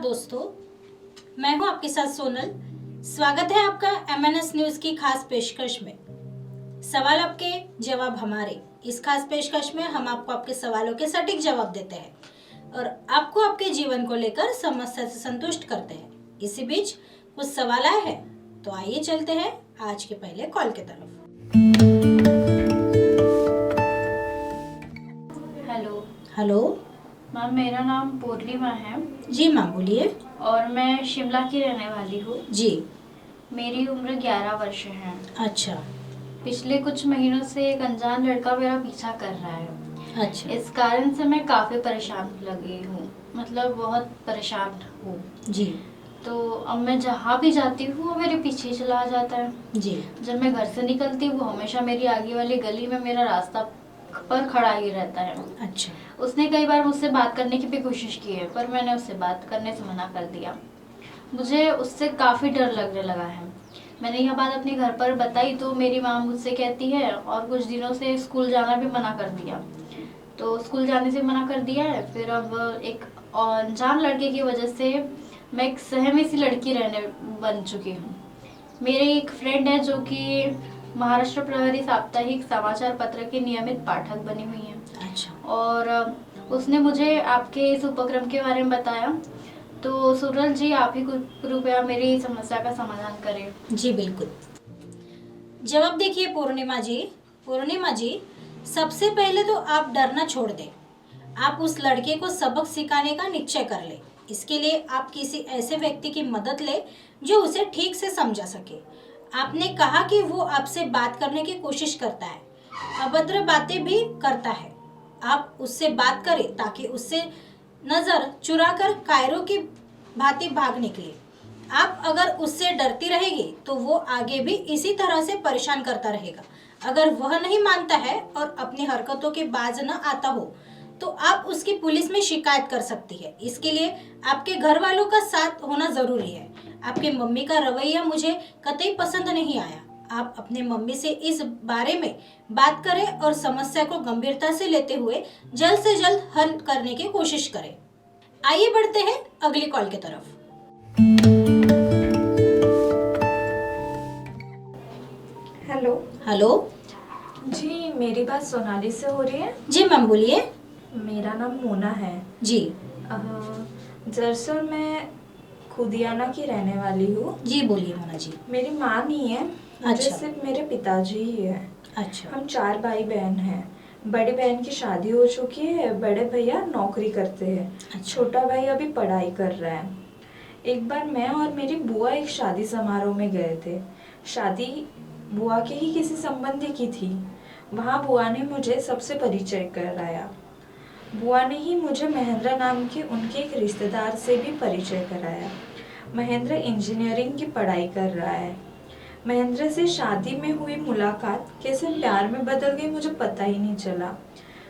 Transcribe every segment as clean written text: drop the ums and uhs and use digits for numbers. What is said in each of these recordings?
दोस्तों, मैं हूं आपके साथ सोनल। स्वागत है आपका MNS न्यूज की खास पेशकश में। सवाल आपके जवाब हमारे, इस खास पेशकश में हम आपको आपके सवालों के सटीक जवाब देते हैं और आपको आपके जीवन को लेकर समस्या से संतुष्ट करते हैं। इसी बीच कुछ सवाल आए हैं, तो आइए चलते हैं आज के पहले कॉल की तरफ। हेलो हेलो मैम, मेरा नाम पूर्णिमा है जी। मैम बोलिए। और मैं शिमला की रहने वाली हूँ। जी। मेरी उम्र 11 वर्ष है। अच्छा पिछले कुछ महीनों से एक अनजान लड़का मेरा पीछा कर रहा है। अच्छा। इस कारण से मैं काफ़ी परेशान लगी हूँ, मतलब बहुत परेशान हूँ जी तो अब मैं जहाँ भी जाती हूँ वो मेरे पीछे चला जाता है। जी। जब मैं घर से निकलती हूँ वो हमेशा मेरी आगे वाली गली में मेरा रास्ता पर खड़ा ही रहता है। अच्छा। उसने कई बार मुझसे बात करने की भी कोशिश की है, पर मैंने उससे बात करने से मना कर दिया। मुझे उससे काफ़ी डर लगने लगा है। मैंने यह बात अपने घर पर बताई तो मेरी माँ मुझसे कहती है और कुछ दिनों से स्कूल जाना भी मना कर दिया। तो स्कूल जाने से मना कर दिया है। फिर अब एक अनजान लड़के की वजह से मैं एक सहमी सी लड़की रहने बन चुकी हूँ। मेरी एक फ्रेंड है जो कि महाराष्ट्र प्रहरी साप्ताहिक समाचार पत्र की नियमित पाठक बनी हुई है। अच्छा। और उसने मुझे आपके इस उपक्रम के बारे में बताया। तो सुरल जी, आप ही कृपया मेरी समस्या का समाधान करें। जी बिल्कुल। जवाब देखिए पूर्णिमा जी। पूर्णिमा जी, सबसे पहले तो आप डरना छोड़ दें। आप उस लड़के को सबक सिखाने का निश्चय कर ले। इसके लिए आप किसी ऐसे व्यक्ति की मदद ले जो उसे ठीक से समझा सके। आपने कहा कि वो आपसे बात करने की कोशिश करता है, अभद्र बातें भी करता है। आप उससे बात करें ताकि उससे नजर चुराकर कायरों की भांति भाग निकले। आप अगर उससे डरती रहेगी तो वो आगे भी इसी तरह से परेशान करता रहेगा। अगर वह नहीं मानता है और अपनी हरकतों के बाज न आता हो तो आप उसकी पुलिस में शिकायत कर सकती है। इसके लिए आपके घर वालों का साथ होना जरूरी है। आपके मम्मी का रवैया मुझे कतई पसंद नहीं आया। आप अपने मम्मी से इस बारे में बात करें और समस्या को गंभीरता से लेते हुए जल्द से जल्द हल करने की कोशिश करें। आइए बढ़ते हैं अगली कॉल की तरफ। हेलो। हेलो जी, मेरी बात सोनाली से हो रही है? जी। मैम बोलिए। मेरा नाम मोना है। जी दरअसल मैं खुदियाना की रहने वाली हूँ। जी बोलिए मोना जी। मेरी माँ नहीं है, मुझे अच्छा। सिर्फ मेरे पिताजी ही है। अच्छा। हम 4 भाई बहन हैं। बड़ी बहन की शादी हो चुकी है, बड़े भैया नौकरी करते हैं। अच्छा। छोटा भाई अभी पढ़ाई कर रहा है। एक बार मैं और मेरी बुआ एक शादी समारोह में गए थे। शादी बुआ के ही किसी संबंधी की थी। वहाँ बुआ ने मुझे सबसे परिचय कराया। बुआ ने ही मुझे महेंद्र नाम के उनके एक रिश्तेदार से भी परिचय कराया। महेंद्र इंजीनियरिंग की पढ़ाई कर रहा है। महेंद्र से शादी में हुई मुलाकात कैसे प्यार में बदल गई मुझे पता ही नहीं चला।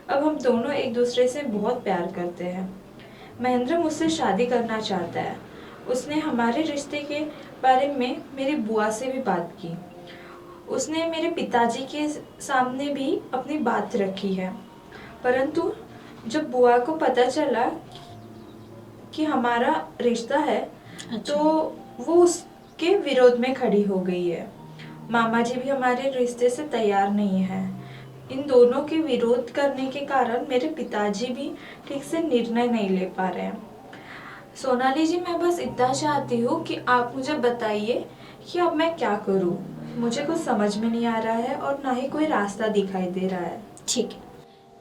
अब हम दोनों एक दूसरे से बहुत प्यार करते हैं। महेंद्र मुझसे शादी करना चाहता है। उसने हमारे रिश्ते के बारे में मेरी बुआ से भी बात की। उसने मेरे पिताजी के सामने भी अपनी बात रखी है। परंतु जब बुआ को पता चला कि हमारा रिश्ता है, अच्छा। तो वो उसके विरोध में खड़ी हो गई है। मामा जी भी हमारे रिश्ते से तैयार नहीं है। इन दोनों के विरोध करने के कारण मेरे पिताजी भी ठीक से निर्णय नहीं ले पा रहे हैं। सोनाली जी, मैं बस इतना चाहती हूँ कि आप मुझे बताइए कि अब मैं क्या करूँ। मुझे कुछ समझ में नहीं आ रहा है और ना ही कोई रास्ता दिखाई दे रहा है। ठीक है,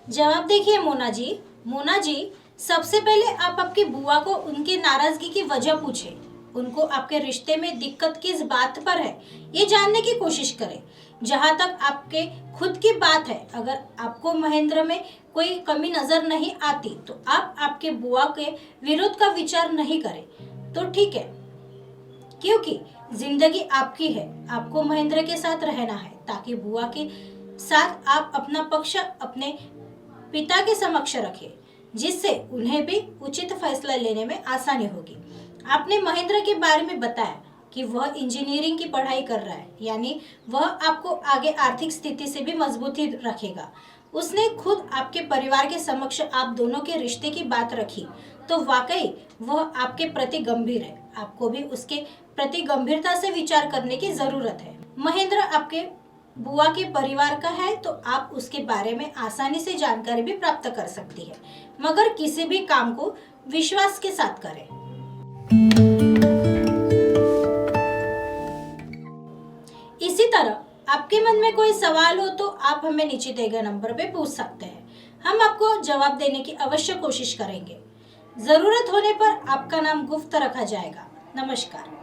जवाब देखिए मोना जी। मोना जी, सबसे पहले आप आपकी बुआ को उनकी नाराजगी की वजह पूछें। उनको आपके रिश्ते में दिक्कत किस बात पर है ये जानने की कोशिश करें। जहाँ तक आपके खुद की बात है, अगर आपको महेंद्र में कोई कमी नजर नहीं आती तो आप आपके बुआ के विरोध का विचार नहीं करें तो ठीक है, क्योंकि जिंदगी आपकी है। आपको महेंद्र के साथ रहना है ताकि बुआ के साथ आप अपना पक्ष अपने पिता के समक्ष रखें, जिससे उन्हें भी उचित फैसला लेने में आसानी होगी। आपने महेंद्र के बारे में बताया कि वह इंजीनियरिंग की पढ़ाई कर रहा है, यानी वह आपको आगे आर्थिक स्थिति से भी मजबूती रखेगा। उसने खुद आपके परिवार के समक्ष आप दोनों के रिश्ते की बात रखी तो वाकई वह आपके प्रति गंभीर है। आपको भी उसके प्रति गंभीरता से विचार करने की जरूरत है। महेंद्र आपके बुआ के परिवार का है तो आप उसके बारे में आसानी से जानकारी भी प्राप्त कर सकती है, मगर किसी भी काम को विश्वास के साथ करें। इसी तरह आपके मन में कोई सवाल हो तो आप हमें नीचे दिए गए नंबर पे पूछ सकते हैं। हम आपको जवाब देने की अवश्य कोशिश करेंगे। जरूरत होने पर आपका नाम गुप्त रखा जाएगा। नमस्कार।